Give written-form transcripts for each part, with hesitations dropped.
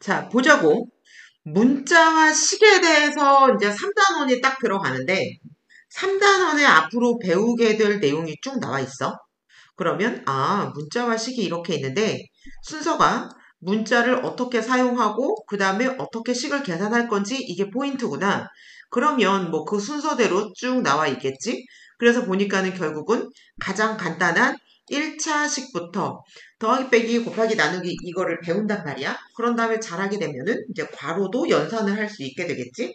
자, 보자고. 문자와 식에 대해서 이제 3단원이 딱 들어가는데, 3단원에 앞으로 배우게 될 내용이 쭉 나와 있어. 그러면, 문자와 식이 이렇게 있는데, 순서가 문자를 어떻게 사용하고, 그 다음에 어떻게 식을 계산할 건지 이게 포인트구나. 그러면 뭐 그 순서대로 쭉 나와 있겠지? 그래서 보니까는 결국은 가장 간단한 1차 식부터 더하기 빼기 곱하기 나누기 이거를 배운단 말이야. 그런 다음에 잘하게 되면은 이제 괄호도 연산을 할 수 있게 되겠지.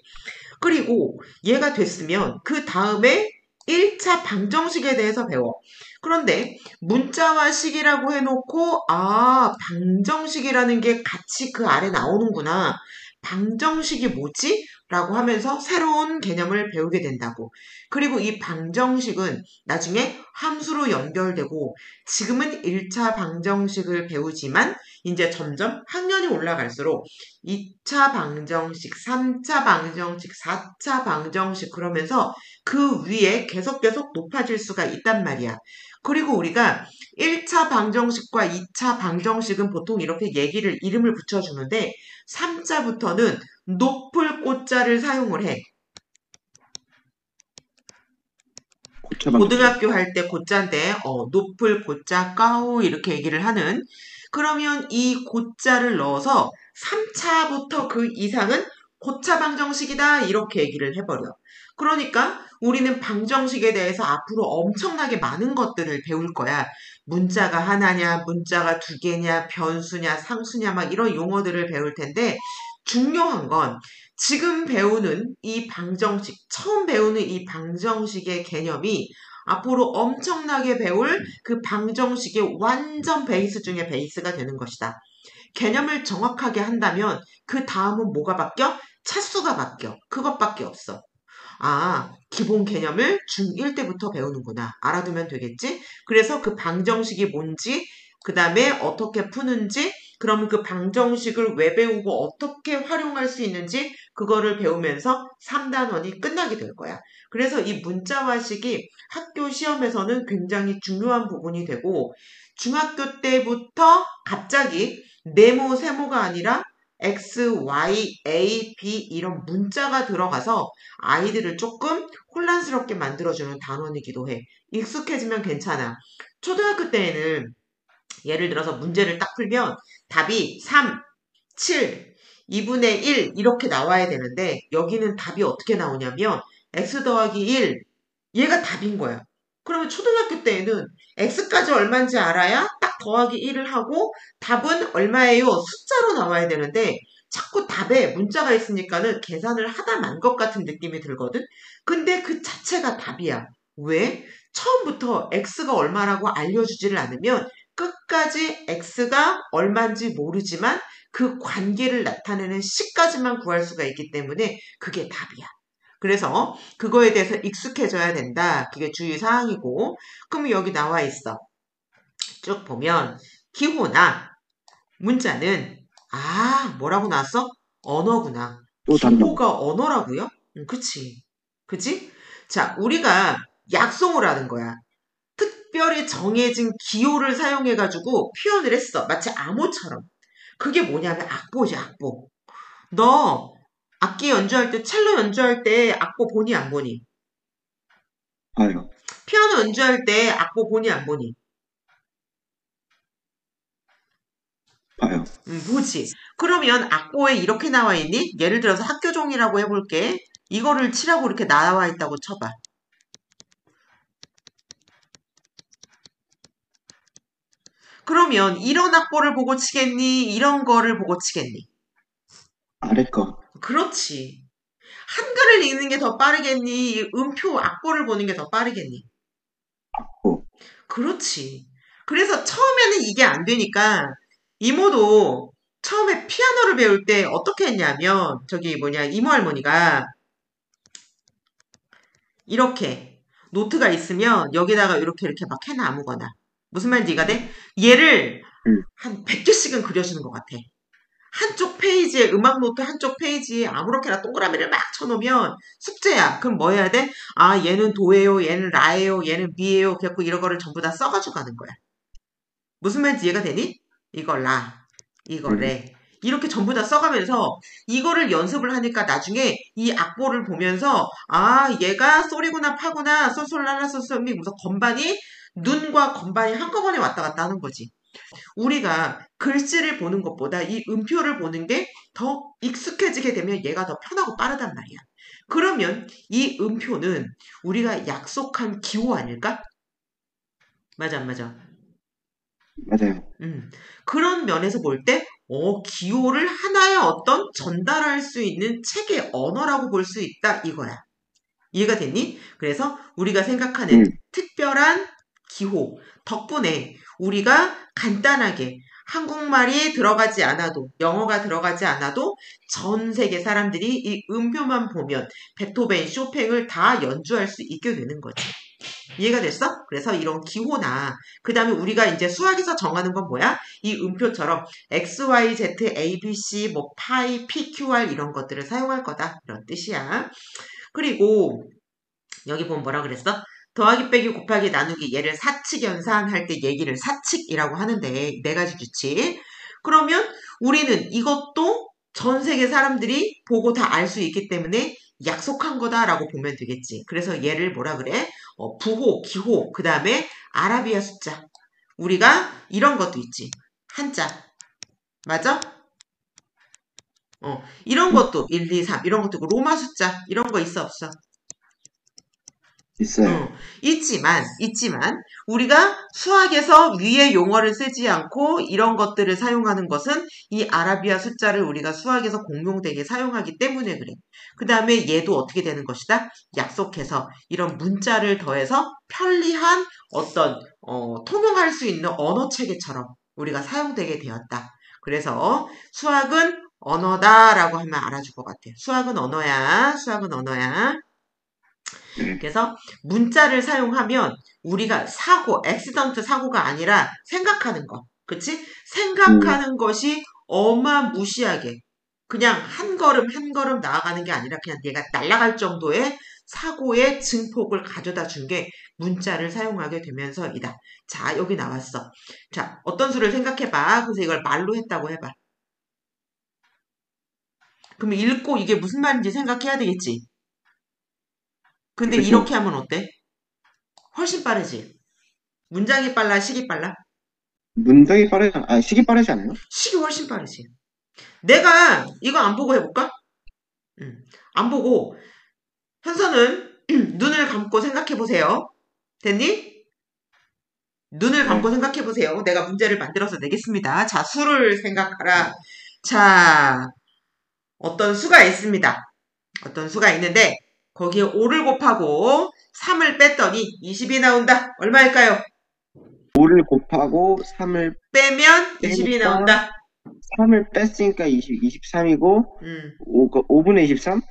그리고 얘가 됐으면 그 다음에 1차 방정식에 대해서 배워. 그런데 문자와 식이라고 해놓고 방정식이라는 게 같이 그 아래 나오는구나. 방정식이 뭐지? 라고 하면서 새로운 개념을 배우게 된다고. 그리고 이 방정식은 나중에 함수로 연결되고 지금은 1차 방정식을 배우지만 이제 점점 학년이 올라갈수록 2차 방정식, 3차 방정식, 4차 방정식 그러면서 그 위에 계속 높아질 수가 있단 말이야. 그리고 우리가 1차 방정식과 2차 방정식은 보통 이렇게 이름을 붙여주는데 3자부터는 높을 꽃자를 사용을 해. 고차 방정식. 고등학교 할 때 고자인데 높을 고자 까우 이렇게 얘기를 하는 그러면 이 고자를 넣어서 3차부터 그 이상은 고차 방정식이다 이렇게 얘기를 해버려. 그러니까 우리는 방정식에 대해서 앞으로 엄청나게 많은 것들을 배울 거야. 문자가 하나냐, 문자가 두 개냐, 변수냐, 상수냐 막 이런 용어들을 배울 텐데 중요한 건 지금 배우는 이 방정식, 처음 배우는 이 방정식의 개념이 앞으로 엄청나게 배울 그 방정식의 완전 베이스 중에 베이스가 되는 것이다. 개념을 정확하게 한다면 그 다음은 뭐가 바뀌어? 차수가 바뀌어. 그것밖에 없어. 기본 개념을 중1 때부터 배우는구나. 알아두면 되겠지? 그래서 그 방정식이 뭔지, 그 다음에 어떻게 푸는지, 그러면 그 방정식을 왜 배우고 어떻게 활용할 수 있는지, 그거를 배우면서 3단원이 끝나게 될 거야. 그래서 이 문자화식이 학교 시험에서는 굉장히 중요한 부분이 되고, 중학교 때부터 갑자기 네모, 세모가 아니라 X, Y, A, B 이런 문자가 들어가서 아이들을 조금 혼란스럽게 만들어주는 단원이기도 해. 익숙해지면 괜찮아. 초등학교 때에는 예를 들어서 문제를 딱 풀면 답이 3, 7, 2분의 1 이렇게 나와야 되는데 여기는 답이 어떻게 나오냐면 x 더하기 1 얘가 답인 거야. 그러면 초등학교 때에는 x까지 얼마인지 알아야 딱 더하기 1을 하고 답은 얼마예요? 숫자로 나와야 되는데 자꾸 답에 문자가 있으니까는 계산을 하다 만 것 같은 느낌이 들거든. 근데 그 자체가 답이야. 왜? 처음부터 x가 얼마라고 알려주지를 않으면 끝까지 x가 얼마인지 모르지만 그 관계를 나타내는 식까지만 구할 수가 있기 때문에 그게 답이야. 그래서 그거에 대해서 익숙해져야 된다. 그게 주의사항이고 그럼 여기 나와 있어. 쭉 보면 기호나 문자는 뭐라고 나왔어? 언어구나. 또 단어. 기호가 언어라고요? 그치. 그치? 자, 우리가 약속을 하는 거야. 특별히 정해진 기호를 사용해가지고 표현을 했어. 마치 암호처럼. 그게 뭐냐면 악보지, 악보. 너 악기 연주할 때, 첼로 연주할 때 악보 보니 안 보니? 봐요. 피아노 연주할 때 악보 보니 안 보니? 봐요. 보지. 그러면 악보에 이렇게 나와 있니? 예를 들어서 학교 종이라고 해볼게. 이거를 치라고 이렇게 나와 있다고 쳐봐. 그러면 이런 악보를 보고 치겠니? 이런 거를 보고 치겠니? 아래 거. 그렇지. 한글을 읽는 게 더 빠르겠니? 음표 악보를 보는 게 더 빠르겠니? 고. 그렇지. 그래서 처음에는 이게 안 되니까 이모도 처음에 피아노를 배울 때 어떻게 했냐면 이모 할머니가 이렇게 노트가 있으면 여기다가 이렇게 막 해놔 아무거나. 무슨 말인지 이해가 돼? 얘를 응. 한 100개씩은 그려주는 것 같아. 한쪽 페이지에 음악 노트 한쪽 페이지에 아무렇게나 동그라미를 막 쳐놓으면 숙제야. 그럼 뭐 해야 돼? 얘는 도예요, 얘는 라예요, 얘는 미예요. 그래갖고 이런 거를 전부 다 써가지고 가는 거야. 무슨 말인지 이해가 되니? 이거 라, 이거 네. 레, 이렇게 전부 다 써가면서 이거를 연습을 하니까 나중에 이 악보를 보면서 아 얘가 솔이구나 파구나 솔솔라라 솔솔미 무슨 건반이 눈과 건반이 한꺼번에 왔다 갔다 하는 거지. 우리가 글씨를 보는 것보다 이 음표를 보는 게 더 익숙해지게 되면 얘가 더 편하고 빠르단 말이야. 그러면 이 음표는 우리가 약속한 기호 아닐까? 맞아, 안 맞아? 맞아요. 그런 면에서 볼 때, 기호를 하나의 어떤 전달할 수 있는 책의 언어라고 볼 수 있다, 이거야. 이해가 됐니? 그래서 우리가 생각하는 음, 특별한 기호 덕분에 우리가 간단하게 한국말이 들어가지 않아도 영어가 들어가지 않아도 전 세계 사람들이 이 음표만 보면 베토벤, 쇼팽을 다 연주할 수 있게 되는 거지. 이해가 됐어? 그래서 이런 기호나 그 다음에 우리가 이제 수학에서 정하는 건 뭐야? 이 음표처럼 X, Y, Z, A, B, C, 뭐 파이, P, Q, R 이런 것들을 사용할 거다. 이런 뜻이야. 그리고 여기 보면 뭐라 그랬어? 더하기 빼기 곱하기 나누기 얘를 사칙 연산할 때 얘기를 사칙이라고 하는데 네 가지 규칙. 그러면 우리는 이것도 전 세계 사람들이 보고 다 알 수 있기 때문에 약속한 거다라고 보면 되겠지. 그래서 얘를 뭐라 그래? 부호, 기호, 그 다음에 아라비아 숫자. 우리가 이런 것도 있지. 한자. 맞아? 이런 음, 것도 1, 2, 3 이런 것도 있고 로마 숫자 이런 거 있어 없어? 있어요. 있지만, 우리가 수학에서 위의 용어를 쓰지 않고 이런 것들을 사용하는 것은 이 아라비아 숫자를 우리가 수학에서 공용되게 사용하기 때문에 그래. 그 다음에 얘도 어떻게 되는 것이다? 약속해서 이런 문자를 더해서 편리한 어떤, 통용할 수 있는 언어 체계처럼 우리가 사용되게 되었다. 그래서 수학은 언어다라고 하면 알아줄 것 같아. 수학은 언어야. 수학은 언어야. 네. 그래서 문자를 사용하면 우리가 액시던트 사고가 아니라 생각하는 거. 그치? 음, 생각하는 것이 어마무시하게 그냥 한 걸음 한 걸음 나아가는 게 아니라 그냥 얘가 날아갈 정도의 사고의 증폭을 가져다 준 게 문자를 사용하게 되면서이다. 자, 여기 나왔어. 자, 어떤 수를 생각해봐. 그래서 이걸 말로 했다고 해봐. 그러면 읽고 이게 무슨 말인지 생각해야 되겠지. 근데 그렇죠. 이렇게 하면 어때? 훨씬 빠르지. 문장이 빨라, 식이 빨라? 문장이 시기 빠르지 않아요? 식이 훨씬 빠르지. 내가 이거 안 보고 해볼까? 안 보고 현서는 눈을 감고 생각해보세요. 됐니? 눈을 감고 네. 생각해보세요. 내가 문제를 만들어서 내겠습니다. 자, 수를 생각하라. 자, 어떤 수가 있습니다. 어떤 수가 있는데 거기에 5를 곱하고 3을 뺐더니 20이 나온다. 얼마일까요? 5를 곱하고 3을 빼면 20이 빼니까 나온다. 3을 뺐으니까 23이고 음. 5분의 23?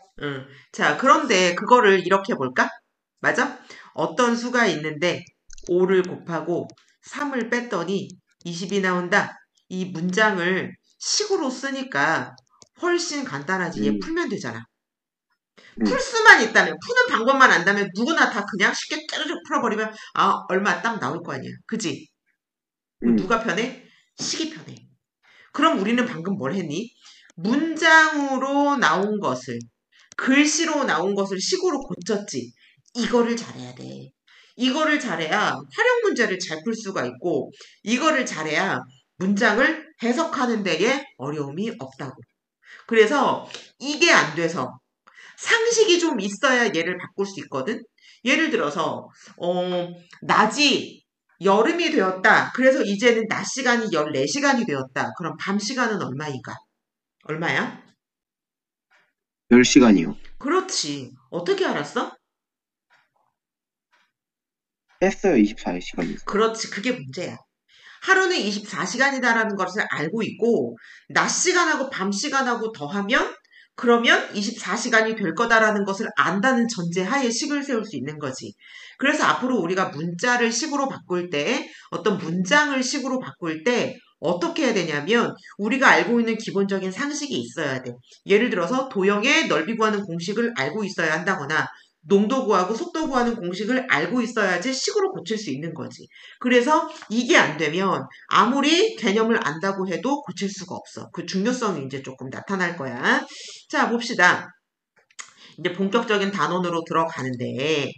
자, 그런데 그거를 이렇게 볼까? 맞아? 어떤 수가 있는데 5를 곱하고 3을 뺐더니 20이 나온다. 이 문장을 식으로 쓰니까 훨씬 간단하지. 얘 음, 풀면 되잖아. 풀 음, 수만 있다면, 푸는 방법만 안다면 누구나 다 그냥 쉽게 짜르륵 풀어버리면 얼마 딱 나올 거 아니야. 그지? 음, 누가 편해? 식이 편해. 그럼 우리는 방금 뭘 했니? 문장으로 나온 것을 글씨로 나온 것을 식으로 고쳤지. 이거를 잘해야 돼. 이거를 잘해야 활용 문제를 잘 풀 수가 있고, 이거를 잘해야 문장을 해석하는 데에 어려움이 없다고. 그래서 이게 안 돼서 상식이 좀 있어야 얘를 바꿀 수 있거든. 예를 들어서 낮이 여름이 되었다. 그래서 이제는 낮 시간이 14시간이 되었다. 그럼 밤 시간은 얼마인가? 얼마야? 10시간이요. 그렇지. 어떻게 알았어? 뺐어요, 24시간이요. 그렇지. 그게 문제야. 하루는 24시간이다라는 것을 알고 있고, 낮 시간하고 밤 시간하고 더하면, 그러면 24시간이 될 거다라는 것을 안다는 전제 하에 식을 세울 수 있는 거지. 그래서 앞으로 우리가 문자를 식으로 바꿀 때, 어떤 문장을 식으로 바꿀 때, 어떻게 해야 되냐면, 우리가 알고 있는 기본적인 상식이 있어야 돼. 예를 들어서, 도형의 넓이 구하는 공식을 알고 있어야 한다거나, 농도 구하고 속도 구하는 공식을 알고 있어야지 식으로 고칠 수 있는 거지. 그래서 이게 안 되면 아무리 개념을 안다고 해도 고칠 수가 없어. 그 중요성이 이제 조금 나타날 거야. 자, 봅시다. 이제 본격적인 단원으로 들어가는데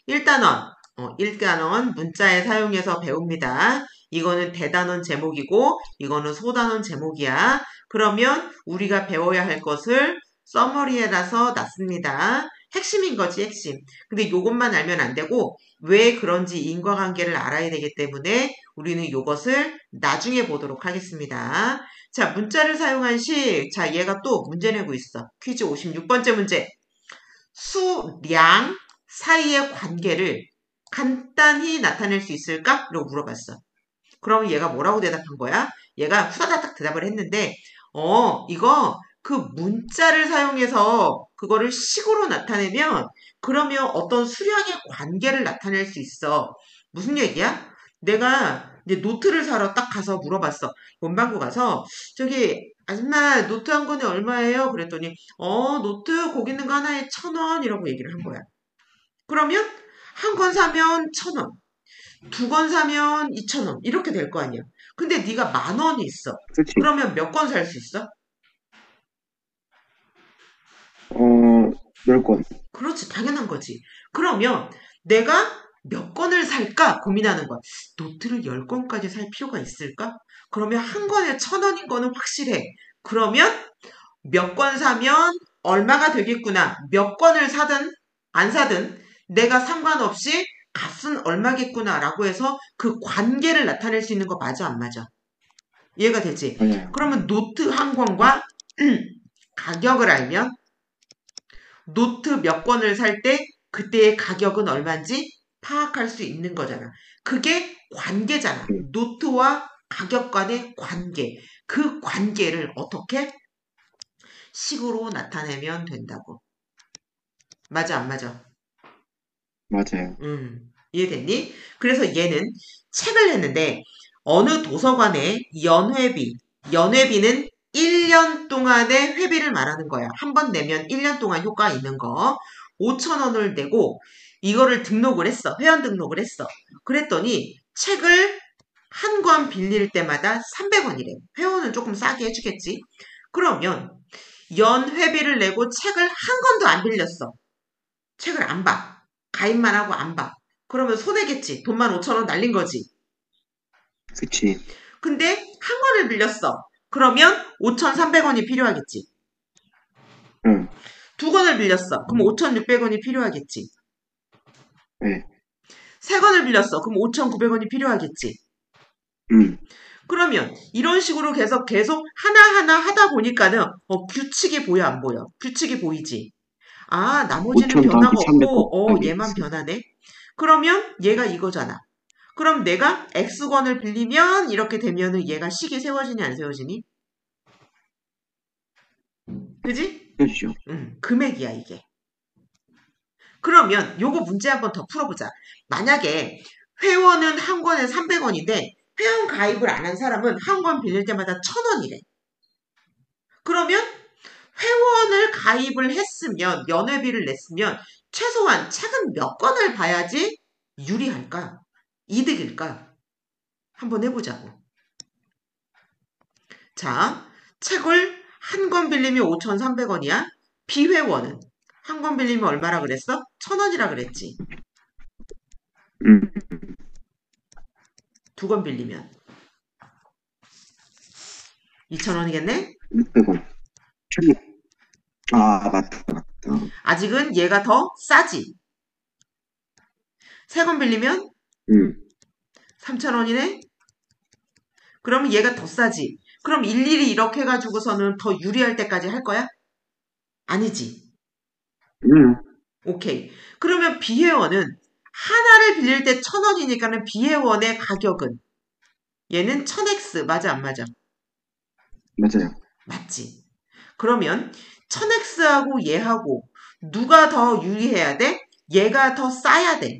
1단원, 1단원 문자에 사용해서 배웁니다. 이거는 대단원 제목이고 이거는 소단원 제목이야. 그러면 우리가 배워야 할 것을 써머리에라서 놨습니다. 핵심인 거지, 핵심. 근데 요것만 알면 안 되고 왜 그런지 인과관계를 알아야 되기 때문에 우리는 요것을 나중에 보도록 하겠습니다. 자, 문자를 사용한 시, 자, 얘가 또 문제 내고 있어. 퀴즈 56번째 문제. 수량 사이의 관계를 간단히 나타낼 수 있을까? 라고 물어봤어. 그럼 얘가 뭐라고 대답한 거야? 얘가 후다닥 대답을 했는데, 이거 그 문자를 사용해서 그거를 식으로 나타내면 그러면 어떤 수량의 관계를 나타낼 수 있어. 무슨 얘기야? 내가 이제 노트를 사러 딱 가서 물어봤어. 문방구 가서 저기 아줌마 노트 한 권에 얼마예요? 그랬더니 노트 거기 있는 거 하나에 1,000원 이라고 얘기를 한 거야. 그러면 한 권 사면 1,000원, 두 권 사면 2,000원 이렇게 될 거 아니야. 근데 네가 10,000원이 있어. 그치. 그러면 몇 권 살 수 있어? 10권. 그렇지, 당연한 거지. 그러면 내가 몇 권을 살까 고민하는 거야. 노트를 10권까지 살 필요가 있을까? 그러면 한 권에 1,000원인 거는 확실해. 그러면 몇 권 사면 얼마가 되겠구나. 몇 권을 사든 안 사든 내가 상관없이 값은 얼마겠구나 라고 해서 그 관계를 나타낼 수 있는 거 맞아, 안 맞아? 이해가 되지? 맞아요. 그러면 노트 한 권과 가격을 알면 노트 몇 권을 살 때 그때의 가격은 얼마인지 파악할 수 있는 거잖아. 그게 관계잖아. 노트와 가격 간의 관계. 그 관계를 어떻게? 식으로 나타내면 된다고. 맞아, 안 맞아? 맞아요. 이해됐니? 그래서 얘는 책을 했는데 어느 도서관에 연회비는 1년 동안의 회비를 말하는 거야. 한 번 내면 1년 동안 효과 있는 거. 5,000원을 내고 이거를 등록을 했어. 회원 등록을 했어. 그랬더니 책을 한 권 빌릴 때마다 300원이래. 회원은 조금 싸게 해주겠지. 그러면 연회비를 내고 책을 한 권도 안 빌렸어. 책을 안 봐. 가입만 하고 안 봐. 그러면 손해겠지. 돈만 5,000원 날린 거지. 그치. 근데 한 권을 빌렸어. 그러면 5,300원이 필요하겠지. 응. 두 권을 빌렸어. 그럼 5,600원이 필요하겠지. 네. 세 권을 빌렸어. 그럼 5,900원이 필요하겠지. 그러면 이런 식으로 계속 하나하나 하다 보니까는 규칙이 보여, 안 보여? 규칙이 보이지. 아, 나머지는 5,000 변화가 더하기 300 없고 곱하기 얘만 X. 변하네. 그러면 얘가 이거잖아. 그럼 내가 X권을 빌리면 이렇게 되면은 얘가 식이 세워지니 안 세워지니? 그지? 그렇죠. 금액이야 이게. 그러면 요거 문제 한번 더 풀어보자. 만약에 회원은 한 권에 300원인데 회원 가입을 안 한 사람은 한 권 빌릴 때마다 1,000원이래. 그러면 회원을 가입을 했으면 연회비를 냈으면 최소한 책은 몇 권을 봐야지 유리할까? 이득일까? 한번 해보자고. 자, 책을 한 권 빌리면 5,300원이야. 비회원은 한 권 빌리면 얼마라 그랬어? 1,000원이라 그랬지. 두 권 빌리면 2,000원이겠네? 600원. 아, 맞다. 아직은 얘가 더 싸지. 세 권 빌리면 3,000원이네? 그러면 얘가 더 싸지. 그럼 일일이 이렇게 해가지고서는 더 유리할 때까지 할 거야? 아니지. 오케이. 그러면 비회원은 하나를 빌릴 때 1,000원이니까는 비회원의 가격은 얘는 1,000X 맞아 안 맞아? 맞아요. 맞지. 그러면 1,000X하고 얘하고 누가 더 유리해야 돼? 얘가 더 싸야 돼.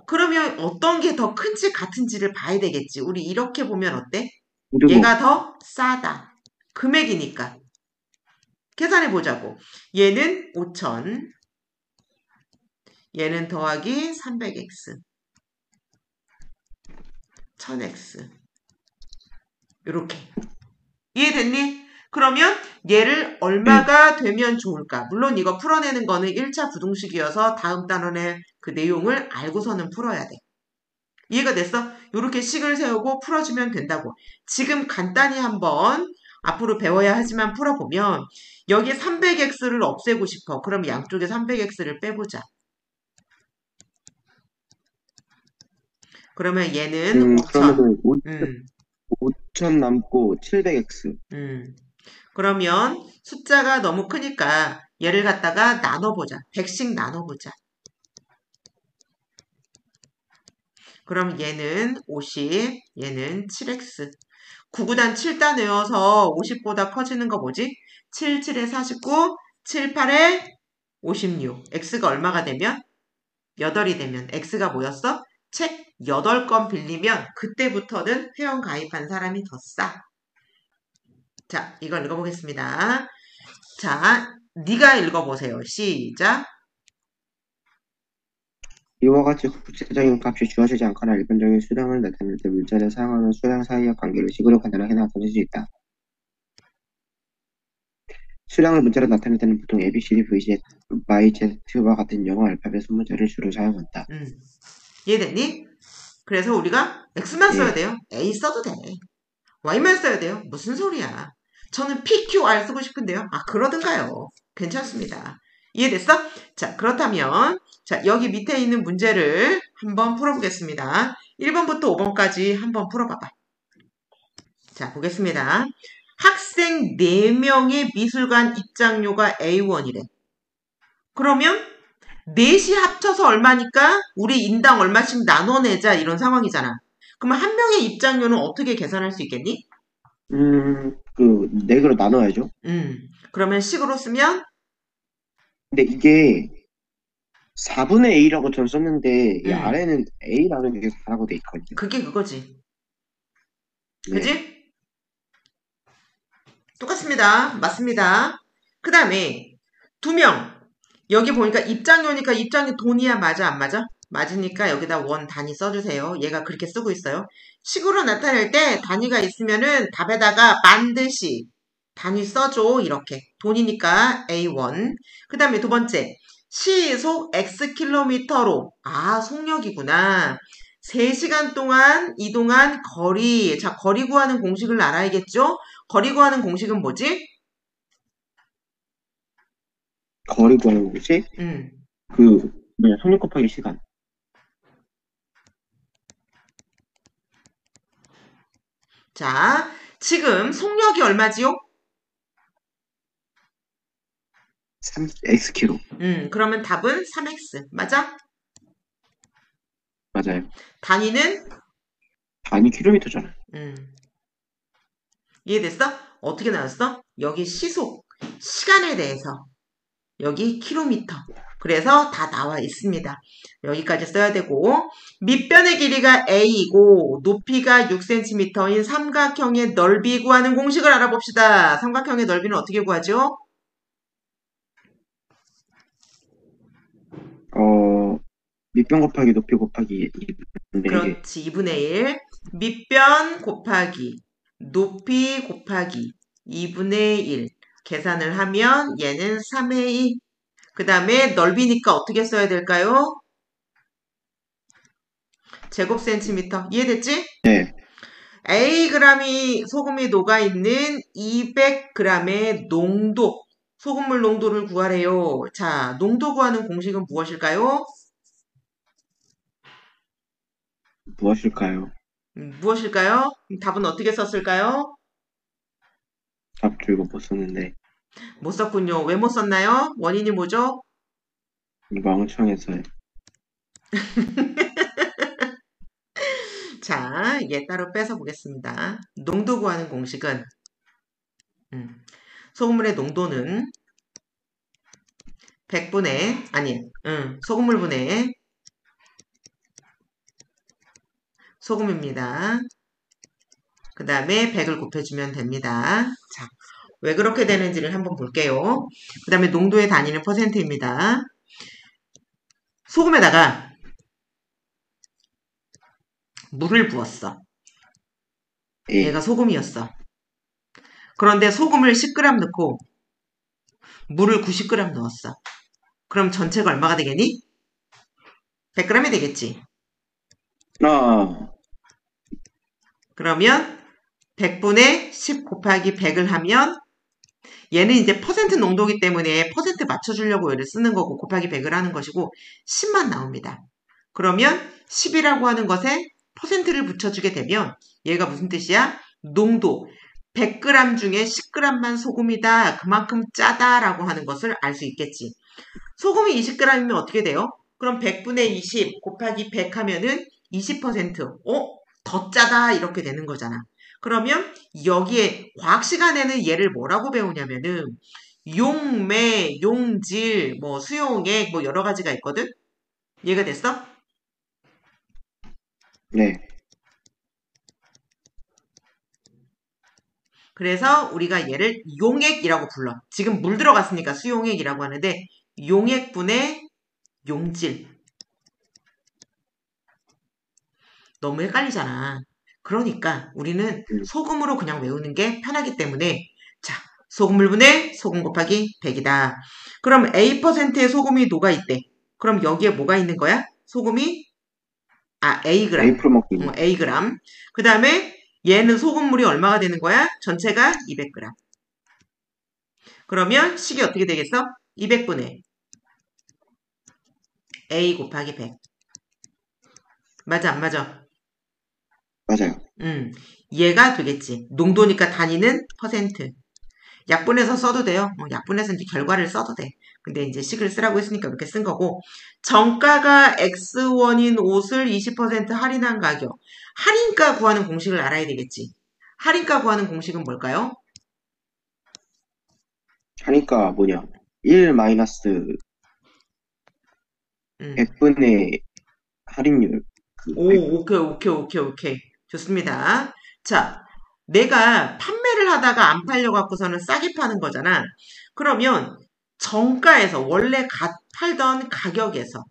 그러면 어떤 게 더 큰지 같은지를 봐야 되겠지. 우리 이렇게 보면 어때? 그리고 얘가 더 싸다. 금액이니까. 계산해 보자고. 얘는 5000, 얘는 더하기 300x, 1000x. 이렇게. 이해됐니? 그러면 얘를 네. 얼마가 되면 좋을까? 물론 이거 풀어내는 거는 1차 부등식이어서 다음 단원의 그 내용을 알고서는 풀어야 돼. 이해가 됐어? 이렇게 식을 세우고 풀어주면 된다고. 지금 간단히 한번 앞으로 배워야 하지만 풀어보면 여기 300x를 없애고 싶어. 그럼 양쪽에 300x를 빼보자. 그러면 얘는 5000. 그러면은 음, 5천 남고 700x. 음. 그러면 숫자가 너무 크니까 얘를 갖다가 나눠보자. 100씩 나눠보자. 그럼 얘는 50, 얘는 7x. 9구단 7단 외워서 50보다 커지는 거 뭐지? 7, 7에 49, 7, 8에 56. x가 얼마가 되면? 8이 되면 x가 뭐였어? 책 8권 빌리면 그때부터는 회원 가입한 사람이 더 싸. 자, 이걸 읽어보겠습니다. 자, 네가 읽어보세요. 시작. 이와 같이 구체적인 값이 주어지지 않거나 일반적인 수량을 나타낼 때 물자를 사용하는 수량 사이의 관계를 식으로 간단하게 나타낼 수 있다. 수량을 문자로 나타낼 때는 보통 A, B, C, D, V, Z, Y, Z와 같은 영어 알파벳 소문자를 주로 사용한다. 이해됐니? 그래서 우리가 x만 써야 예. 돼요. a 써도 돼. y만 써야 돼요. 무슨 소리야. 저는 PQR 쓰고 싶은데요. 아, 그러든가요. 괜찮습니다. 이해됐어? 자, 그렇다면 자, 여기 밑에 있는 문제를 한번 풀어보겠습니다. 1번부터 5번까지 한번 풀어봐봐. 자, 보겠습니다. 학생 4명의 미술관 입장료가 A1이래. 그러면 넷이 합쳐서 얼마니까 우리 인당 얼마씩 나눠내자 이런 상황이잖아. 그러면 한 명의 입장료는 어떻게 계산할 수 있겠니? 네 개로 나눠야죠. 그러면 식으로 쓰면 근데 이게 4분의 A라고 전 썼는데 이 음, 아래는 A라는 게 4라고 돼 있거든요. 그게 그거지. 네. 그지? 똑같습니다. 맞습니다. 그 다음에 2명. 여기 보니까 입장료니까 입장료 돈이야 맞아 안 맞아? 맞으니까 여기다 원 단위 써주세요. 얘가 그렇게 쓰고 있어요. 식으로 나타낼 때 단위가 있으면은 답에다가 반드시 단위 써줘. 이렇게. 돈이니까 A1. 그 다음에 두 번째. 시속 X킬로미터로. 아, 속력이구나. 3시간 동안 이동한 거리. 자, 거리 구하는 공식을 알아야겠죠? 거리 구하는 공식은 뭐지? 거리 구하는 것이 음. 속력 곱하기 시간. 자, 지금 속력이 얼마지요? 3x키로. 그러면 답은 3x. 맞아? 맞아요. 단위는? 단위 킬로미터잖아요. 음, 이해됐어? 어떻게 나왔어? 여기 시속, 시간에 대해서. 여기 킬로미터. 그래서 다 나와 있습니다. 여기까지 써야 되고 밑변의 길이가 A이고 높이가 6cm인 삼각형의 넓이 구하는 공식을 알아봅시다. 삼각형의 넓이는 어떻게 구하죠? 밑변 곱하기 높이 곱하기 2분의 1. 그렇지. 2분의 1. 밑변 곱하기 높이 곱하기 2분의 1. 계산을 하면 얘는 3의 2. 그 다음에 넓이니까 어떻게 써야 될까요? 제곱센티미터. 이해됐지? 네. Ag이 소금이 녹아있는 200g의 농도. 소금물 농도를 구하래요. 자, 농도 구하는 공식은 무엇일까요? 무엇일까요? 무엇일까요? 답은 어떻게 썼을까요? 답 줄고 못 썼는데 못 썼군요. 왜 못 썼나요? 원인이 뭐죠? 멍청해서요. 자, 얘 따로 빼서 보겠습니다. 농도 구하는 공식은 소금물의 농도는 100분의 소금물분의 소금입니다. 그 다음에 100을 곱해주면 됩니다. 자, 왜 그렇게 되는지를 한번 볼게요. 그 다음에 농도의 단위는 퍼센트입니다. 소금에다가 물을 부었어. 예. 얘가 소금이었어. 그런데 소금을 10g 넣고 물을 90g 넣었어. 그럼 전체가 얼마가 되겠니? 100g이 되겠지. 아, 그러면 100분의 10 곱하기 100을 하면 얘는 이제 퍼센트 농도기 때문에 퍼센트 맞춰주려고 얘를 쓰는 거고 곱하기 100을 하는 것이고 10만 나옵니다. 그러면 10이라고 하는 것에 퍼센트를 붙여주게 되면 얘가 무슨 뜻이야? 농도 100g 중에 10g만 소금이다. 그만큼 짜다라고 하는 것을 알 수 있겠지. 소금이 20g이면 어떻게 돼요? 그럼 100분의 20 곱하기 100 하면은 20%. 더 짜다 이렇게 되는 거잖아. 그러면 여기에 과학 시간에는 얘를 뭐라고 배우냐면은 용매, 용질, 뭐 수용액 뭐 여러 가지가 있거든. 이해가 됐어? 네. 그래서 우리가 얘를 용액이라고 불러. 지금 물 들어갔으니까 수용액이라고 하는데 용액분의 용질. 너무 헷갈리잖아. 그러니까 우리는 음, 소금으로 그냥 외우는 게 편하기 때문에 자, 소금물분의 소금 곱하기 100이다. 그럼 A%의 소금이 녹아있대. 그럼 여기에 뭐가 있는 거야? 소금이 Ag. A 풀먹기. Ag. 그 다음에 얘는 소금물이 얼마가 되는 거야? 전체가 200g. 그러면 식이 어떻게 되겠어? 200분의 A 곱하기 100. 맞아, 안 맞아? 맞아요. 얘가 되겠지. 농도니까 단위는 퍼센트. 약분해서 써도 돼요. 약분해서 이제 결과를 써도 돼. 근데 이제 식을 쓰라고 했으니까 이렇게 쓴 거고. 정가가 X1인 옷을 20% 할인한 가격. 할인가 구하는 공식을 알아야 되겠지. 할인가 구하는 공식은 뭘까요? 하니까 뭐냐. 1 마이너스 음. 100분의 할인율. 오, 오케이, 오케이, 오케이, 오케이. 좋습니다. 자, 내가 판매를 하다가 안 팔려갖고서는 싸게 파는 거잖아. 그러면 정가에서 원래 팔던 가격에서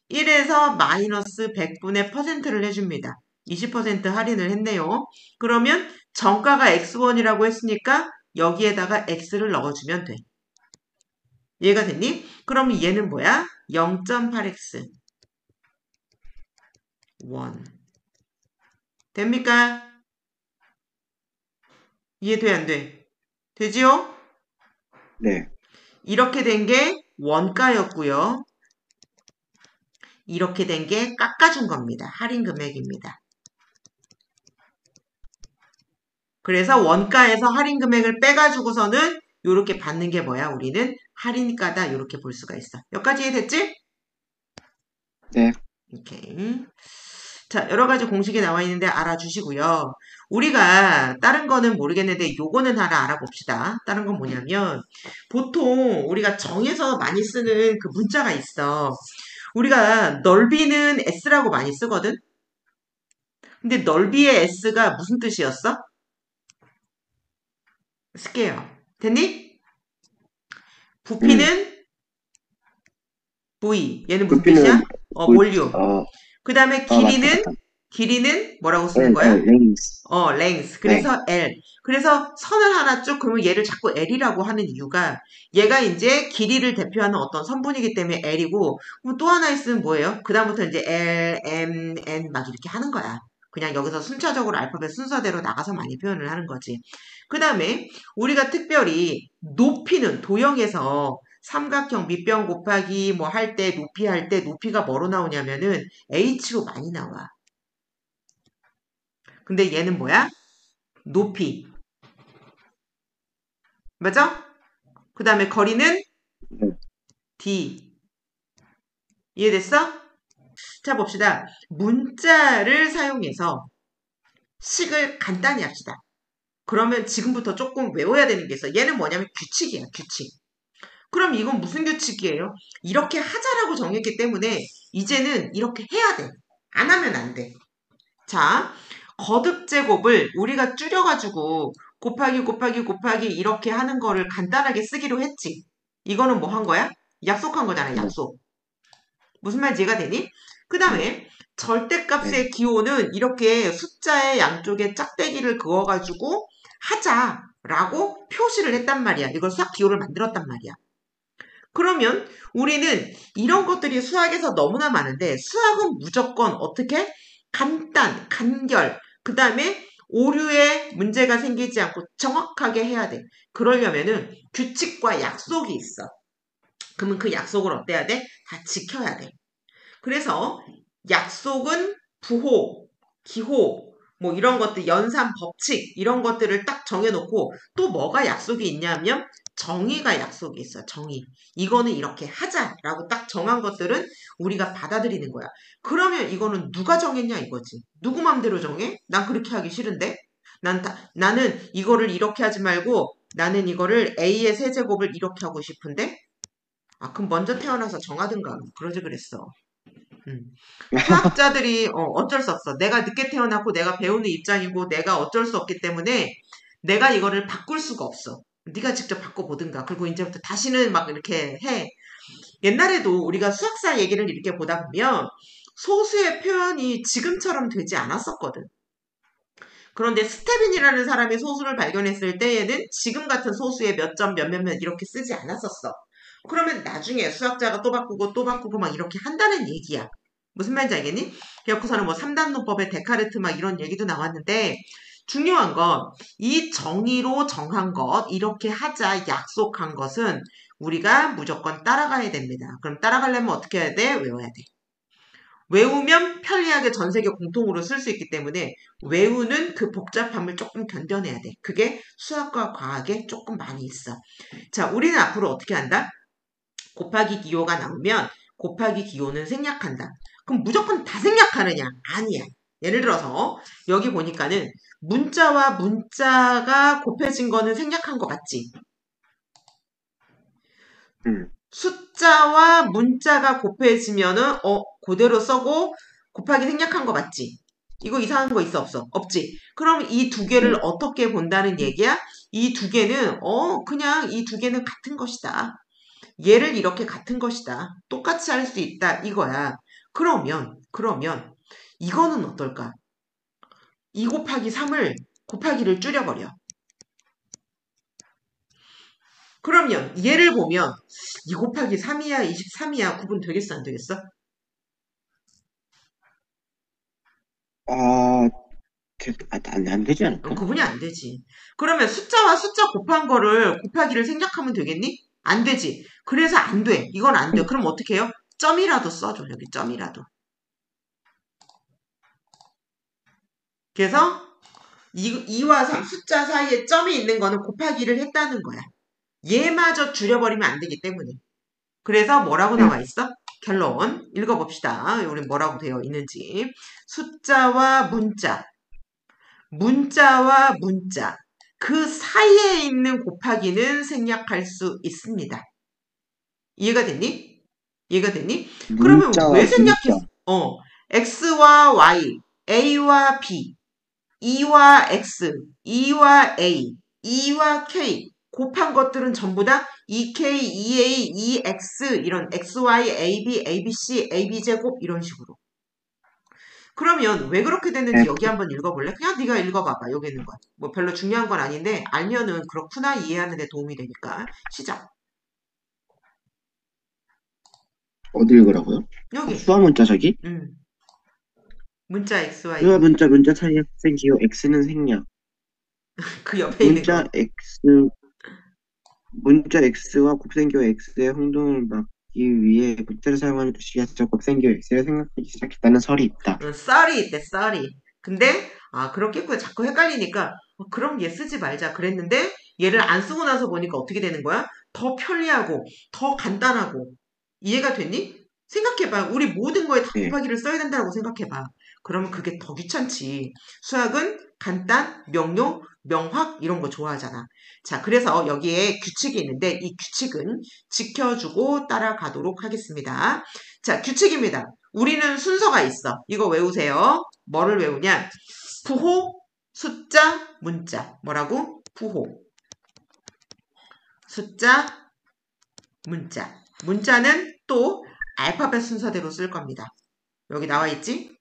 1에서 마이너스 100분의 퍼센트를 해줍니다. 20% 할인을 했네요. 그러면 정가가 X1이라고 했으니까 여기에다가 X를 넣어주면 돼. 이해가 됐니? 그럼 얘는 뭐야? 0.8X 1 됩니까? 이해돼 안 돼? 되지요? 네. 이렇게 된 게 원가였고요. 이렇게 된 게 깎아준 겁니다. 할인 금액입니다. 그래서 원가에서 할인 금액을 빼가지고서는 이렇게 받는 게 뭐야? 우리는 할인가다 이렇게 볼 수가 있어. 여기까지 이해됐지? 네. 오케이. 자, 여러 가지 공식이 나와 있는데 알아주시고요. 우리가 다른 거는 모르겠는데 요거는 하나 알아봅시다. 다른 건 뭐냐면 보통 우리가 정에서 많이 쓰는 그 문자가 있어. 우리가 넓이는 S라고 많이 쓰거든? 근데 넓이의 S가 무슨 뜻이었어? 스퀘어. 됐니? 음. 부피는 V. 얘는 무슨 부피는 뜻이야? 몰류. 어, 그 다음에 맞다, 길이는, 맞다. 길이는 뭐라고 쓰는 L, 거야? L, 랭스. length. 네. 그래서 L. 그래서 선을 하나 쭉 그러면 얘를 자꾸 L이라고 하는 이유가 얘가 이제 길이를 대표하는 어떤 선분이기 때문에 L이고 그럼 또 하나 있으면 뭐예요? 그 다음부터 이제 L, M, N 막 이렇게 하는 거야. 그냥 여기서 순차적으로 알파벳 순서대로 나가서 많이 표현을 하는 거지. 그 다음에 우리가 특별히 높이는 도형에서 삼각형 밑변 곱하기 뭐 할 때 높이 할 때 높이가 뭐로 나오냐면은 H로 많이 나와. 근데 얘는 뭐야? 높이. 맞아? 그 다음에 거리는 네. D. 이해됐어? 자, 봅시다. 문자를 사용해서 식을 간단히 합시다. 그러면 지금부터 조금 외워야 되는 게 있어. 얘는 뭐냐면 규칙이야, 규칙. 그럼 이건 무슨 규칙이에요? 이렇게 하자라고 정했기 때문에 이제는 이렇게 해야 돼. 안 하면 안 돼. 자, 거듭제곱을 우리가 줄여가지고 곱하기 곱하기 곱하기 이렇게 하는 거를 간단하게 쓰기로 했지. 이거는 뭐 한 거야? 약속한 거잖아, 네, 약속. 무슨 말인지 이해가 되니? 그 네, 다음에 네, 절대값의 기호는 이렇게 숫자의 양쪽에 짝대기를 그어가지고 하자라고 표시를 했단 말이야. 이걸 수학 기호를 만들었단 말이야. 그러면 우리는 이런 것들이 수학에서 너무나 많은데 수학은 무조건 어떻게? 간단, 간결, 그 다음에 오류에 문제가 생기지 않고 정확하게 해야 돼. 그러려면은 규칙과 약속이 있어. 그러면 그 약속을 어때야 돼? 다 지켜야 돼. 그래서 약속은 부호, 기호, 뭐 이런 것들, 연산 법칙, 이런 것들을 딱 정해놓고 또 뭐가 약속이 있냐면 정의가 약속이 있어, 정의. 이거는 이렇게 하자라고 딱 정한 것들은 우리가 받아들이는 거야. 그러면 이거는 누가 정했냐 이거지. 누구 맘대로 정해? 난 그렇게 하기 싫은데? 나는 이거를 이렇게 하지 말고 나는 이거를 A의 세제곱을 이렇게 하고 싶은데? 아, 그럼 먼저 태어나서 정하든가. 그러지 그랬어. 음. 수학자들이 어쩔 수 없어. 내가 늦게 태어났고 내가 배우는 입장이고 내가 어쩔 수 없기 때문에 내가 이거를 바꿀 수가 없어. 네가 직접 바꿔보든가. 그리고 이제부터 다시는 막 이렇게 해. 옛날에도 우리가 수학사 얘기를 이렇게 보다 보면 소수의 표현이 지금처럼 되지 않았었거든. 그런데 스테빈이라는 사람이 소수를 발견했을 때에는 지금 같은 소수의 몇 점, 몇 이렇게 쓰지 않았었어. 그러면 나중에 수학자가 또 바꾸고 막 이렇게 한다는 얘기야. 무슨 말인지 알겠니? 그래서는 뭐 3단 논법의 데카르트 막 이런 얘기도 나왔는데 중요한 건 이 정의로 정한 것, 이렇게 하자 약속한 것은 우리가 무조건 따라가야 됩니다. 그럼 따라가려면 어떻게 해야 돼? 외워야 돼. 외우면 편리하게 전 세계 공통으로 쓸 수 있기 때문에 외우는 그 복잡함을 조금 견뎌내야 돼. 그게 수학과 과학에 조금 많이 있어. 자, 우리는 앞으로 어떻게 한다? 곱하기 기호가 나오면 곱하기 기호는 생략한다. 그럼 무조건 다 생략하느냐? 아니야. 예를 들어서 여기 보니까는 문자와 문자가 곱해진 거는 생략한 거 맞지? 음, 숫자와 문자가 곱해지면은 그대로 써고 곱하기 생략한 거 맞지? 이거 이상한 거 있어 없어? 없지. 그럼 이 두 개를 네, 어떻게 본다는 얘기야? 이 두 개는 그냥 이 두 개는 같은 것이다. 얘를 이렇게 같은 것이다. 똑같이 할 수 있다 이거야. 그러면 이거는 어떨까? 2 곱하기 3을 곱하기를 줄여버려. 그러면 얘를 보면 2 곱하기 3이야 23이야 구분 되겠어 안 되겠어? 아, 안 되지 않을까? 구분이 안 되지. 그러면 숫자와 숫자 곱한 거를 곱하기를 생략하면 되겠니? 안 되지. 그래서 안 돼. 이건 안 돼. 음, 그럼 어떻게 해요? 점이라도 써줘. 여기 점이라도. 그래서 2와 3 숫자 사이에 점이 있는 거는 곱하기를 했다는 거야. 얘마저 줄여버리면 안 되기 때문에. 그래서 뭐라고 네, 나와 있어? 결론 읽어봅시다. 우리 뭐라고 되어 있는지. 숫자와 문자와 문자. 그 사이에 있는 곱하기는 생략할 수 있습니다. 이해가 됐니? 이해가 됐니? 그러면 문자와 왜 문자. 생략했어? X와 Y, A와 B, E와 X, E와 A, E와 K 곱한 것들은 전부 다 EK, EA, EX 이런 XY, AB, ABC, AB제곱 이런 식으로. 그러면 왜 그렇게 됐는지 네, 여기 한번 읽어볼래? 그냥 네가 읽어봐봐. 여기 있는 거. 뭐 별로 중요한 건 아닌데 알면은 그렇구나 이해하는 데 도움이 되니까. 시작. 어디 읽으라고요? 여기. 수화 문자 저기? 음. 문자 XY 수화 여기. 문자 사이의 학생 기호 X는 생략. 그 옆에 있는 문자 거. X, 문자 X와 곱셈기호 X의 혼동을 막기 위해 문자를 사용하는 도시가서 곱셈기호 X를 생각하기 시작했다는 설이 있다. 썰이 있대, 썰이. 근데, 그렇겠구나. 자꾸 헷갈리니까, 그럼 얘 쓰지 말자. 그랬는데, 얘를 안 쓰고 나서 보니까 어떻게 되는 거야? 더 편리하고, 더 간단하고. 이해가 됐니? 생각해봐. 우리 모든 거에 다 네, 곱하기를 써야 된다고 생각해봐. 그러면 그게 더 귀찮지. 수학은 간단, 명료, 명확, 이런 거 좋아하잖아. 자, 그래서 여기에 규칙이 있는데, 이 규칙은 지켜주고 따라가도록 하겠습니다. 자, 규칙입니다. 우리는 순서가 있어. 이거 외우세요. 뭐를 외우냐? 부호, 숫자, 문자. 뭐라고? 부호. 숫자, 문자. 문자는 또 알파벳 순서대로 쓸 겁니다. 여기 나와 있지?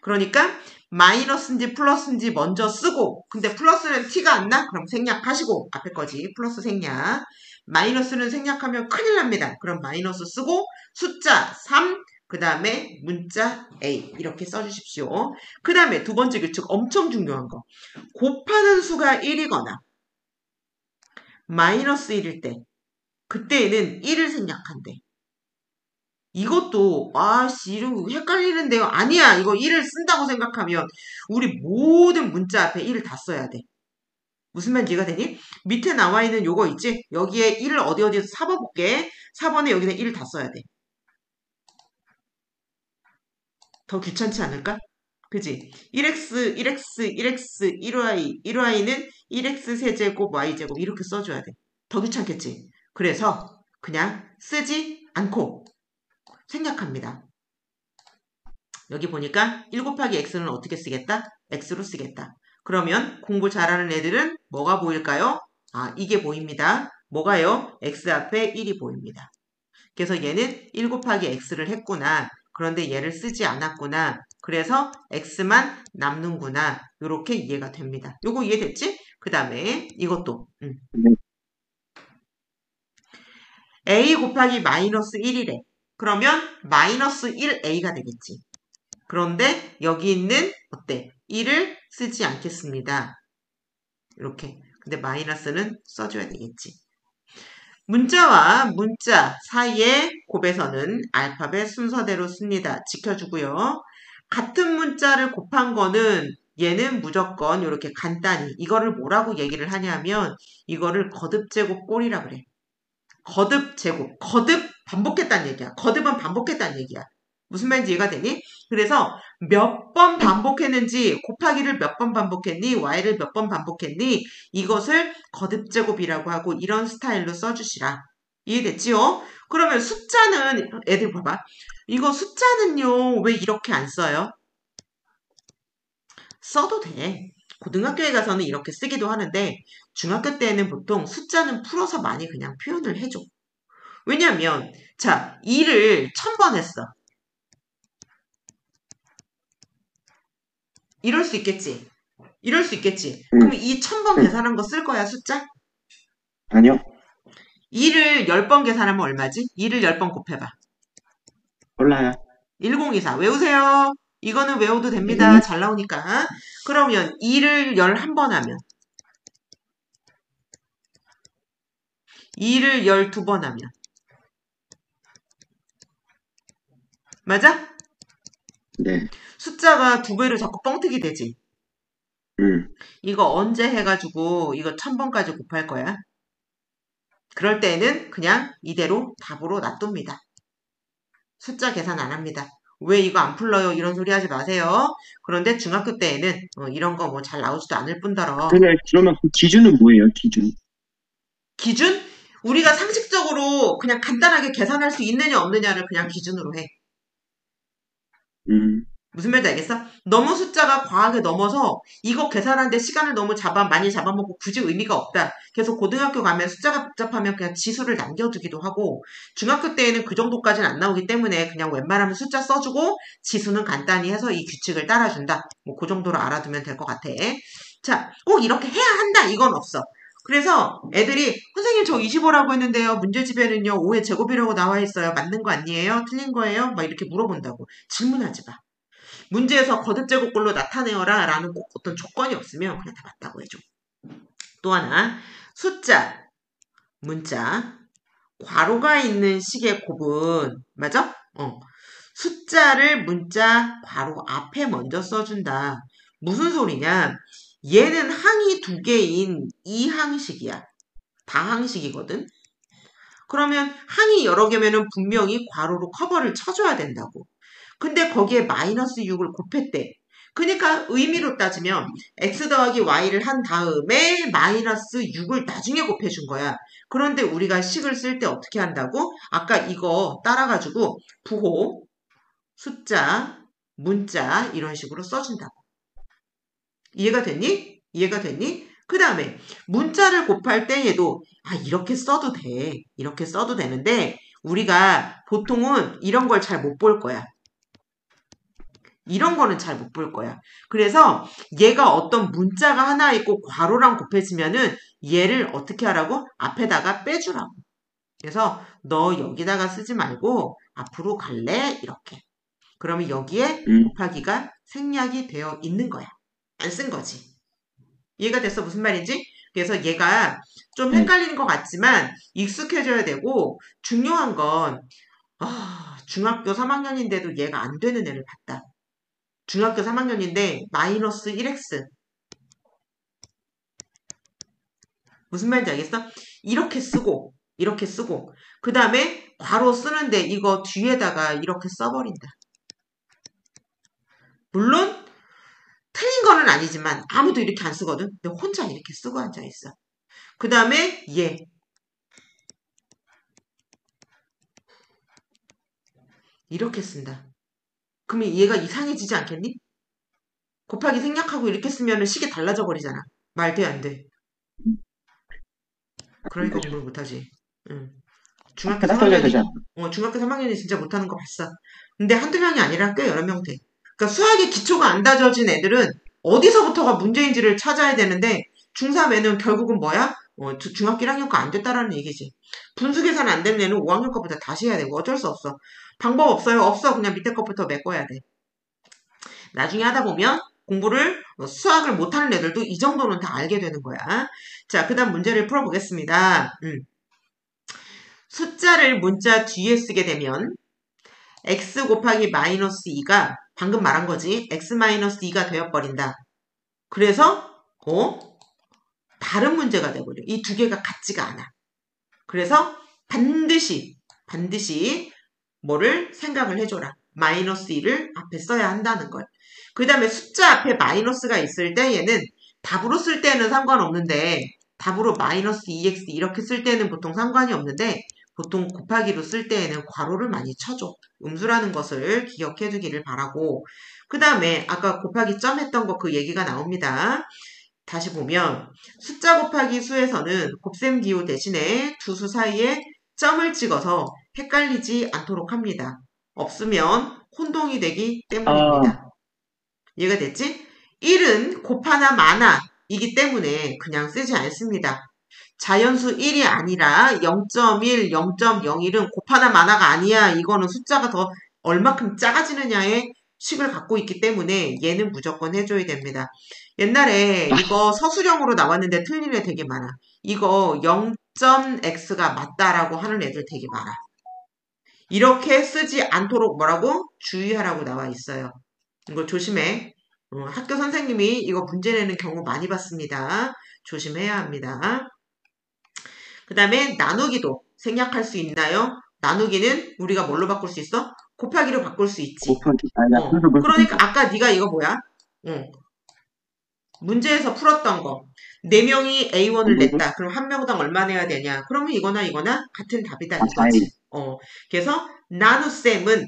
그러니까 마이너스인지 플러스인지 먼저 쓰고, 근데 플러스는 티가 안 나? 그럼 생략하시고, 앞에 거지. 플러스 생략. 마이너스는 생략하면 큰일 납니다. 그럼 마이너스 쓰고 숫자 3, 그 다음에 문자 A 이렇게 써주십시오. 그 다음에 두 번째 규칙 엄청 중요한 거. 곱하는 수가 1이거나 마이너스 1일 때 그때에는 1을 생략한대. 이것도 이거 헷갈리는데요. 아니야. 이거 1을 쓴다고 생각하면 우리 모든 문자 앞에 1을 다 써야 돼. 무슨 말인지 이해가 되니? 밑에 나와 있는 요거 있지? 여기에 1을 어디에서 sab어볼게. 4번에 여기다 1을 다 써야 돼. 더 귀찮지 않을까? 그지? 1x, 1x, 1x, 1y, 1y는 1x 세제곱, y제곱 이렇게 써줘야 돼. 더 귀찮겠지? 그래서 그냥 쓰지 않고 생략합니다. 여기 보니까 1 곱하기 x는 어떻게 쓰겠다? x로 쓰겠다. 그러면 공부 잘하는 애들은 뭐가 보일까요? 이게 보입니다. 뭐가요? x 앞에 1이 보입니다. 그래서 얘는 1 곱하기 x를 했구나. 그런데 얘를 쓰지 않았구나. 그래서 x만 남는구나. 이렇게 이해가 됩니다. 요거 이해됐지? 그 다음에 이것도 a 곱하기 마이너스 1이래. 그러면 마이너스 1a가 되겠지. 그런데 여기 있는 어때? 1을 쓰지 않겠습니다. 이렇게. 근데 마이너스는 써줘야 되겠지. 문자와 문자 사이의 곱에서는 알파벳 순서대로 씁니다. 지켜주고요. 같은 문자를 곱한 거는 얘는 무조건 이렇게 간단히 이거를 뭐라고 얘기를 하냐면 이거를 거듭제곱 꼴이라 그래. 거듭제곱. 거듭 반복했다는 얘기야. 거듭은 반복했다는 얘기야. 무슨 말인지 이해가 되니? 그래서 몇 번 반복했는지 곱하기를 몇 번 반복했니? y를 몇 번 반복했니? 이것을 거듭제곱이라고 하고 이런 스타일로 써주시라. 이해됐지요? 그러면 숫자는 애들 봐봐. 이거 숫자는요 왜 이렇게 안 써요? 써도 돼. 고등학교에 가서는 이렇게 쓰기도 하는데 중학교 때는 보통 숫자는 풀어서 많이 그냥 표현을 해줘. 왜냐면 자 2를 1000번 했어. 이럴 수 있겠지. 이럴 수 있겠지. 그럼 이 1000번 계산한 거 쓸 거야, 숫자? 아니요. 2를 10번 계산하면 얼마지? 2를 10번 곱해봐. 몰라요. 1024. 외우세요. 이거는 외워도 됩니다. 잘 나오니까. 그러면 2를 11번 하면 2를 12번 하면 맞아? 네. 숫자가 2배로 자꾸 뻥튀기 되지. 음. 이거 언제 해가지고 이거 1000번까지 곱할 거야? 그럴 때는 그냥 이대로 답으로 놔둡니다. 숫자 계산 안 합니다. 왜 이거 안 풀러요? 이런 소리 하지 마세요. 그런데 중학교 때에는 이런 거 뭐 잘 나오지도 않을 뿐더러 그러면 그 기준은 뭐예요? 기준? 기준? 우리가 상식적으로 그냥 간단하게 계산할 수 있느냐 없느냐를 그냥 기준으로 해. 무슨 말인지 알겠어? 너무 숫자가 과하게 넘어서 이거 계산하는데 시간을 너무 많이 잡아먹고 굳이 의미가 없다. 그래서 고등학교 가면 숫자가 복잡하면 그냥 지수를 남겨두기도 하고 중학교 때에는 그 정도까지는 안 나오기 때문에 그냥 웬만하면 숫자 써주고 지수는 간단히 해서 이 규칙을 따라준다. 뭐 그 정도로 알아두면 될 것 같아. 자, 꼭 이렇게 해야 한다. 이건 없어. 그래서 애들이 선생님 저 25라고 했는데요. 문제집에는요 5의 제곱이라고 나와 있어요. 맞는 거 아니에요? 틀린 거예요? 막 이렇게 물어본다고. 질문하지 마. 문제에서 거듭제곱꼴로 나타내어라 라는 꼭 어떤 조건이 없으면 그냥 다 맞다고 해줘. 또 하나 숫자, 문자, 괄호가 있는 식의 곱은 맞아? 숫자를 문자 괄호 앞에 먼저 써준다. 무슨 소리냐? 얘는 항이 2개인 이항식이야. 다항식이거든. 그러면 항이 여러 개면은 분명히 괄호로 커버를 쳐줘야 된다고. 근데 거기에 마이너스 6을 곱했대. 그러니까 의미로 따지면 x 더하기 y를 한 다음에 마이너스 6을 나중에 곱해준 거야. 그런데 우리가 식을 쓸 때 어떻게 한다고? 아까 이거 따라가지고 부호, 숫자, 문자 이런 식으로 써준다고. 이해가 됐니? 이해가 됐니? 그 다음에 문자를 곱할 때에도 이렇게 써도 돼. 이렇게 써도 되는데 우리가 보통은 이런 걸 잘 못 볼 거야. 이런 거는 잘 못 볼 거야. 그래서 얘가 어떤 문자가 하나 있고 괄호랑 곱해지면은 얘를 어떻게 하라고? 앞에다가 빼주라고. 그래서 너 여기다가 쓰지 말고 앞으로 갈래? 이렇게. 그러면 여기에 음, 곱하기가 생략이 되어 있는 거야. 안 쓴 거지. 이해가 됐어? 무슨 말인지? 그래서 얘가 좀 네. 헷갈리는 것 같지만 익숙해져야 되고 중요한 건 중학교 3학년인데도 얘가 안 되는 애를 봤다. 중학교 3학년인데 마이너스 1x 무슨 말인지 알겠어? 이렇게 쓰고 그 다음에 괄호 쓰는데 이거 뒤에다가 이렇게 써버린다. 물론 틀린 거는 아니지만 아무도 이렇게 안 쓰거든. 근데 혼자 이렇게 쓰고 앉아있어. 그 다음에 얘 이렇게 쓴다. 그러면 얘가 이상해지지 않겠니? 곱하기 생략하고 이렇게 쓰면 식이 달라져 버리잖아. 말 돼, 안 돼? 안 그러니까 되죠. 공부를 못하지. 응. 중학교 앞에다 써줘야 되지 3학년이, 않나? 중학교 3학년이 진짜 못하는 거 봤어. 근데 한두 명이 아니라 꽤 여러 명 돼. 그러니까 수학의 기초가 안 다져진 애들은 어디서부터가 문제인지를 찾아야 되는데, 중3애는 결국은 뭐야? 중학교 1학년 거 안 됐다라는 얘기지. 분수 계산 안 되는 애는 5학년 거부터 다시 해야 되고 어쩔 수 없어. 방법 없어요? 없어. 그냥 밑에 것부터 메꿔야 돼. 나중에 하다 보면 공부를 수학을 못하는 애들도 이 정도는 다 알게 되는 거야. 자, 그 다음 문제를 풀어보겠습니다. 숫자를 문자 뒤에 쓰게 되면 x 곱하기 마이너스 2가 방금 말한 거지. x 마이너스 2가 되어버린다. 그래서 다른 문제가 돼버려. 이 두 개가 같지가 않아. 그래서 반드시 뭐를 생각을 해줘라. 마이너스 2를 앞에 써야 한다는 걸. 그 다음에 숫자 앞에 마이너스가 있을 때 얘는 답으로 쓸 때는 상관없는데 답으로 마이너스 2x 이렇게 쓸 때는 보통 상관이 없는데 보통 곱하기로 쓸 때에는 괄호를 많이 쳐줘. 음수라는 것을 기억해 두기를 바라고 그 다음에 아까 곱하기 점 했던 거 그 얘기가 나옵니다. 다시 보면 숫자 곱하기 수에서는 곱셈 기호 대신에 두 수 사이에 점을 찍어서 헷갈리지 않도록 합니다. 없으면 혼동이 되기 아, 때문입니다. 이해가 됐지? 1은 곱하나 마나 이기 때문에 그냥 쓰지 않습니다. 자연수 1이 아니라 0.1, 0.01은 곱하나 마나가 아니야. 이거는 숫자가 더 얼마큼 작아지느냐의 식을 갖고 있기 때문에 얘는 무조건 해줘야 됩니다. 옛날에 이거 서술형으로 나왔는데 틀린 애 되게 많아. 이거 0.x가 맞다라고 하는 애들 되게 많아. 이렇게 쓰지 않도록 뭐라고? 주의하라고 나와 있어요. 이거 조심해. 학교 선생님이 이거 문제 내는 경우 많이 봤습니다. 조심해야 합니다. 그 다음에 나누기도 생략할 수 있나요? 나누기는 우리가 뭘로 바꿀 수 있어? 곱하기로 바꿀 수 있지. 곱하기. 약분수 볼수 그러니까 있다. 아까 네가 이거 뭐야? 문제에서 풀었던 거. 4명이 A1을 분수? 냈다. 그럼 한 명당 얼마 내야 되냐? 그러면 이거나 같은 답이다 아, 4일. 이거지. 그래서 나눗셈은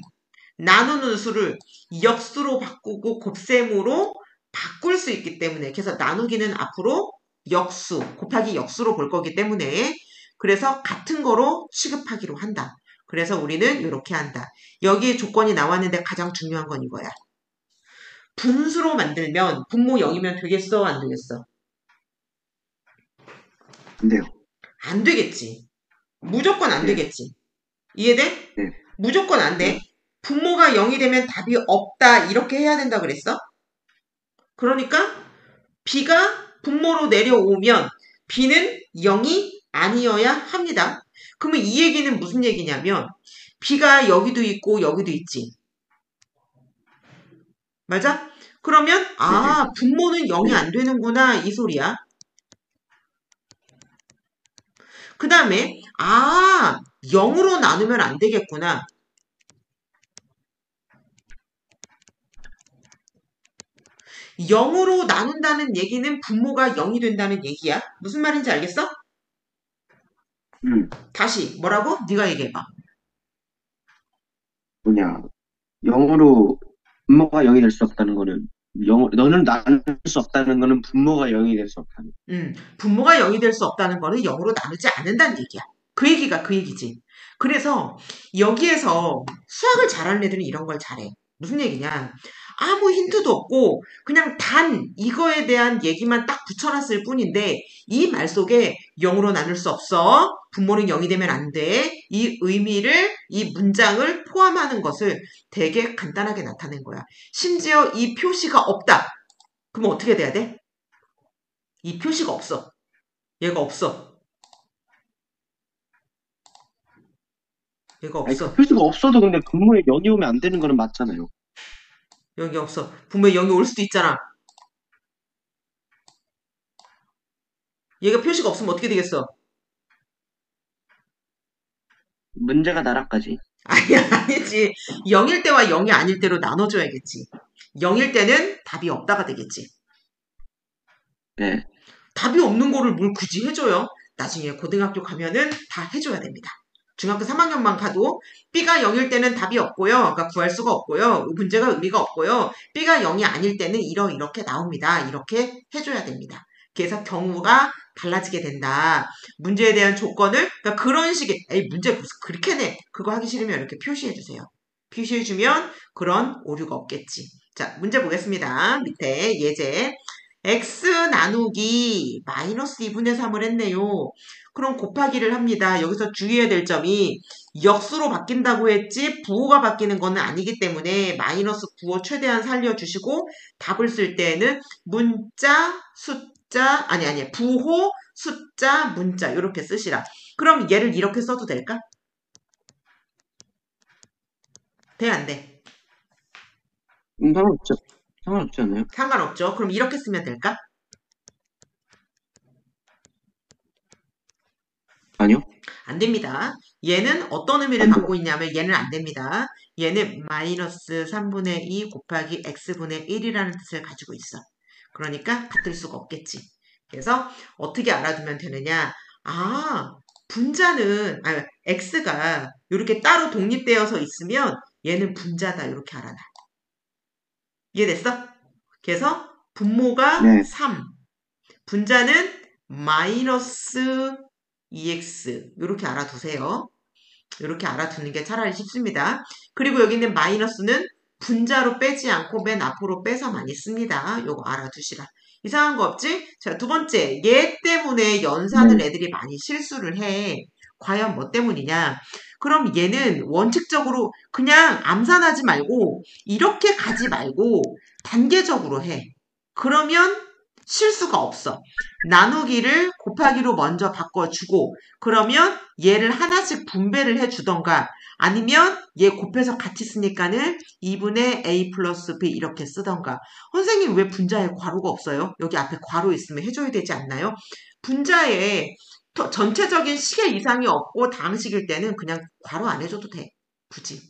나누는 수를 역수로 바꾸고 곱셈으로 바꿀 수 있기 때문에 그래서 나누기는 앞으로 역수, 곱하기 역수로 볼 거기 때문에 그래서 같은 거로 취급하기로 한다. 그래서 우리는 이렇게 한다. 여기에 조건이 나왔는데 가장 중요한 건 이거야. 분수로 만들면 분모 0이면 되겠어? 안 되겠어? 안 돼요. 안 되겠지. 무조건 안 네, 되겠지. 이해돼? 네, 무조건 안 돼. 네. 분모가 0이 되면 답이 없다. 이렇게 해야 된다 그랬어? 그러니까 b가 분모로 내려오면 b는 0이 아니어야 합니다. 그러면 이 얘기는 무슨 얘기냐면 b가 여기도 있고 여기도 있지. 맞아? 그러면 네네. 분모는 0이 네. 안 되는구나 이 소리야. 그 다음에 0으로 나누면 안 되겠구나. 0으로 나눈다는 얘기는 분모가 0이 된다는 얘기야. 무슨 말인지 알겠어? 음, 다시 뭐라고? 네가 얘기해봐. 뭐냐. 영어로 분모가 0이 될 수 없다는 거는 너는 나눌 수 없다는 거는 분모가 0이 될 수 없다는 분모가 0이 될 수 없다는 거는 0으로 나누지 않는다는 얘기야. 그 얘기가 그 얘기지. 그래서 여기에서 수학을 잘하는 애들은 이런 걸 잘해. 무슨 얘기냐. 아무 힌트도 없고 그냥 단 이거에 대한 얘기만 딱 붙여놨을 뿐인데 이 말 속에 0으로 나눌 수 없어. 분모는 0이 되면 안 돼. 이 의미를, 이 문장을 포함하는 것을 되게 간단하게 나타낸 거야. 심지어 이 표시가 없다. 그럼 어떻게 돼야 돼? 이 표시가 없어. 얘가 없어. 얘가 아니, 그 없어. 표시가 없어도 근데 분모에 0이 오면 안 되는 거는 맞잖아요. 여기 없어. 분모에 0이 올 수도 있잖아. 얘가 표시가 없으면 어떻게 되겠어? 문제가 나락까지. 아니지. 0일 때와 0이 아닐 때로 나눠줘야겠지. 0일 때는 답이 없다가 되겠지. 네. 답이 없는 거를 뭘 굳이 해줘요? 나중에 고등학교 가면은 다 해줘야 됩니다. 중학교 3학년만 가도 B가 0일 때는 답이 없고요. 그러니까 구할 수가 없고요. 문제가 의미가 없고요. B가 0이 아닐 때는 이렇게 나옵니다. 이렇게 해줘야 됩니다. 그래서 경우가 달라지게 된다. 문제에 대한 조건을 그러니까 그런 식의 에이 문제 무슨 그렇게 내 그거 하기 싫으면 이렇게 표시해주세요. 표시해주면 그런 오류가 없겠지. 자 문제 보겠습니다. 밑에 예제 x 나누기 마이너스 2분의 3을 했네요. 그럼 곱하기를 합니다. 여기서 주의해야 될 점이 역수로 바뀐다고 했지 부호가 바뀌는 거는 아니기 때문에 마이너스 부호 최대한 살려주시고 답을 쓸 때는 문자, 숫자, 아니 부호, 숫자, 문자 이렇게 쓰시라. 그럼 얘를 이렇게 써도 될까? 돼, 안 돼? 상관없죠. 상관없지 않나요? 상관없죠. 그럼 이렇게 쓰면 될까? 아니요. 안 됩니다. 얘는 어떤 의미를 안 돼요. 갖고 있냐면 얘는 안 됩니다. 얘는 마이너스 3분의 2 곱하기 x분의 1이라는 뜻을 가지고 있어. 그러니까 같을 수가 없겠지. 그래서 어떻게 알아두면 되느냐. 아, 분자는 x가 이렇게 따로 독립되어서 있으면 얘는 분자다 이렇게 알아놔. 이해됐어? 그래서 분모가 네. 3, 분자는 마이너스 2x 이렇게 알아두세요. 이렇게 알아두는 게 차라리 쉽습니다. 그리고 여기 있는 마이너스는 분자로 빼지 않고 맨 앞으로 빼서 많이 씁니다. 요거 알아두시라. 이상한 거 없지? 자, 두 번째. 얘 때문에 연산을 네. 애들이 많이 실수를 해. 과연 뭐 때문이냐? 그럼 얘는 원칙적으로 그냥 암산하지 말고 이렇게 가지 말고 단계적으로 해. 그러면 실수가 없어. 나누기를 곱하기로 먼저 바꿔주고 그러면 얘를 하나씩 분배를 해주던가 아니면 얘 곱해서 같이 쓰니까는 2분의 a 플러스 b 이렇게 쓰던가. 선생님 왜 분자에 괄호가 없어요? 여기 앞에 괄호 있으면 해줘야 되지 않나요? 분자에 전체적인 식의 이상이 없고 다항식일 때는 그냥 괄호 안 해줘도 돼. 굳이.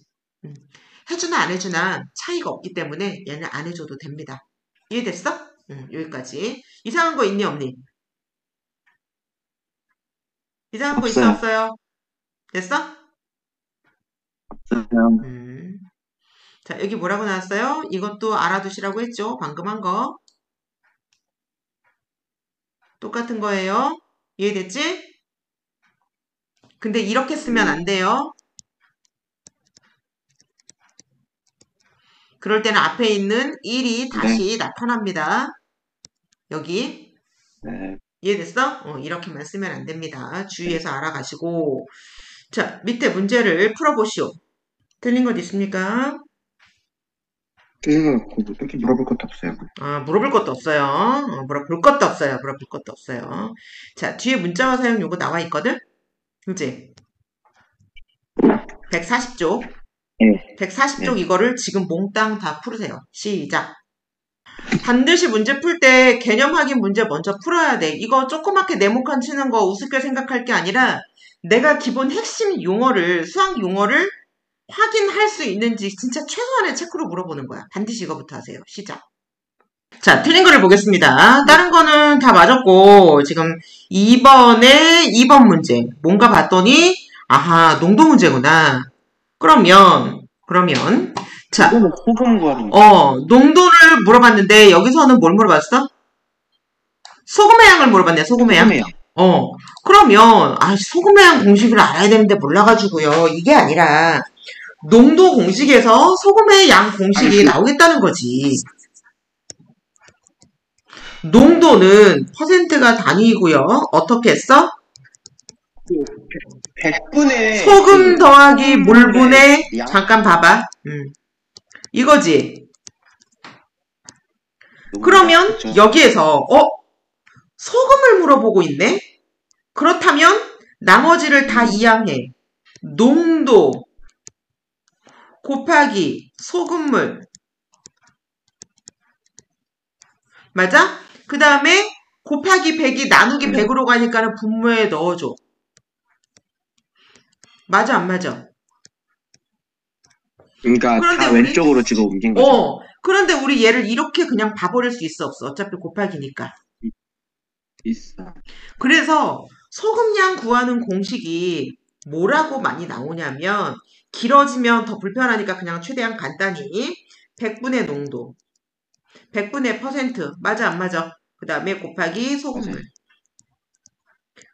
해주나 안 해주나 차이가 없기 때문에 얘는 안 해줘도 됩니다. 이해됐어? 여기까지. 이상한 거 있니 없니? 이상한 거 있어 없어요. 없어요? 됐어? 없어요. 자 여기 뭐라고 나왔어요? 이것도 알아두시라고 했죠? 방금 한 거. 똑같은 거예요. 이해됐지? 근데 이렇게 쓰면 안 돼요. 그럴 때는 앞에 있는 1이 다시 나타납니다. 여기. 네. 이해됐어? 이렇게만 쓰면 안 됩니다. 주의해서 알아가시고. 자, 밑에 문제를 풀어보시오. 틀린 것 있습니까? 틀린 거 없고 딱히 물어볼 것도 없어요. 아, 물어볼 것도 없어요. 물어볼 것도 없어요. 물어볼 것도 없어요. 자, 뒤에 문자와 사용 요거 나와 있거든? 그치? 140쪽. 네. 140쪽 네. 이거를 지금 몽땅 다 풀으세요. 시작. 반드시 문제 풀 때 개념 확인 문제 먼저 풀어야 돼. 이거 조그맣게 네모칸 치는 거 우습게 생각할 게 아니라 내가 기본 핵심 용어를, 수학 용어를 확인할 수 있는지 진짜 최소한의 체크로 물어보는 거야. 반드시 이거부터 하세요. 시작. 자, 틀린 거를 보겠습니다. 다른 거는 다 맞았고 지금 2번 문제. 뭔가 봤더니 아하, 농도 문제구나. 그러면 자, 이거는 소금 구하는 거. 농도를 물어봤는데, 여기서는 뭘 물어봤어? 소금의 양을 물어봤네, 소금의 양. 소금이요. 그러면, 소금의 양 공식을 알아야 되는데 몰라가지고요. 이게 아니라, 농도 공식에서 소금의 양 공식이 나오겠다는 거지. 농도는 퍼센트가 단위이고요. 어떻게 했어? 100분의 소금 더하기 물분의, 물분의 양? 잠깐 봐봐. 이거지. 그러면 그렇죠. 여기에서, 소금을 물어보고 있네? 그렇다면 나머지를 다 이항해. 농도 곱하기 소금물. 맞아? 그 다음에 곱하기 100이 나누기 100으로 가니까는 분모에 넣어줘. 맞아, 안 맞아? 그러니까 그런데 다 우리- 왼쪽으로 지금 옮긴 거죠. 그런데 우리 얘를 이렇게 그냥 봐버릴 수 있어, 없어? 어차피 곱하기니까. 있어. 그래서 소금량 구하는 공식이 뭐라고 많이 나오냐면, 길어지면 더 불편하니까 그냥 최대한 간단히 100분의 농도, 100분의 퍼센트, 맞아 안 맞아? 그 다음에 곱하기 소금물. 맞아요.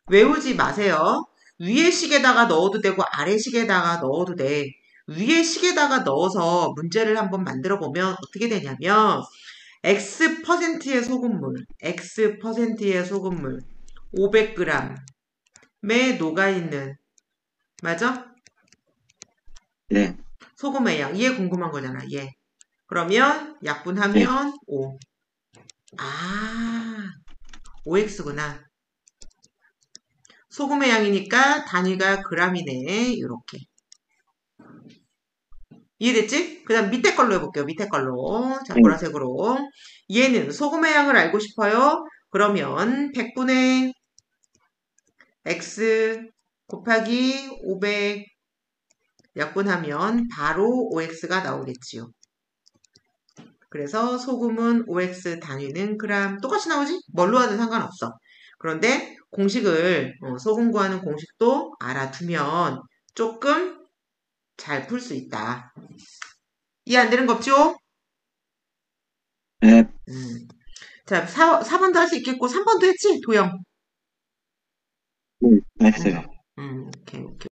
외우지 마세요. 위에 식에다가 넣어도 되고 아래 식에다가 넣어도 돼. 위에 식에다가 넣어서 문제를 한번 만들어 보면 어떻게 되냐면, X%의 소금물, X%의 소금물 500g에 녹아있는, 맞아? 네. 소금의 양. 얘 궁금한 거잖아, 얘. 그러면 네. 약분하면 5. 5x구나. 소금의 양이니까 단위가 g이네. 이렇게. 이해됐지? 그 다음 밑에 걸로 해볼게요. 밑에 걸로. 자, 네. 보라색으로. 얘는 소금의 양을 알고 싶어요. 그러면 100분의 x 곱하기 500 약분하면 바로 5x가 나오겠지요. 그래서 소금은 5x 단위는 그램. 똑같이 나오지? 뭘로 하든 상관없어. 그런데 공식을, 소금 구하는 공식도 알아두면 조금 잘 풀 수 있다. 이해 안 되는 거 없죠? 네. 자, 4번도 할 수 있겠고, 3번도 했지? 도형. 네. 했어요. 오케이, 오케이.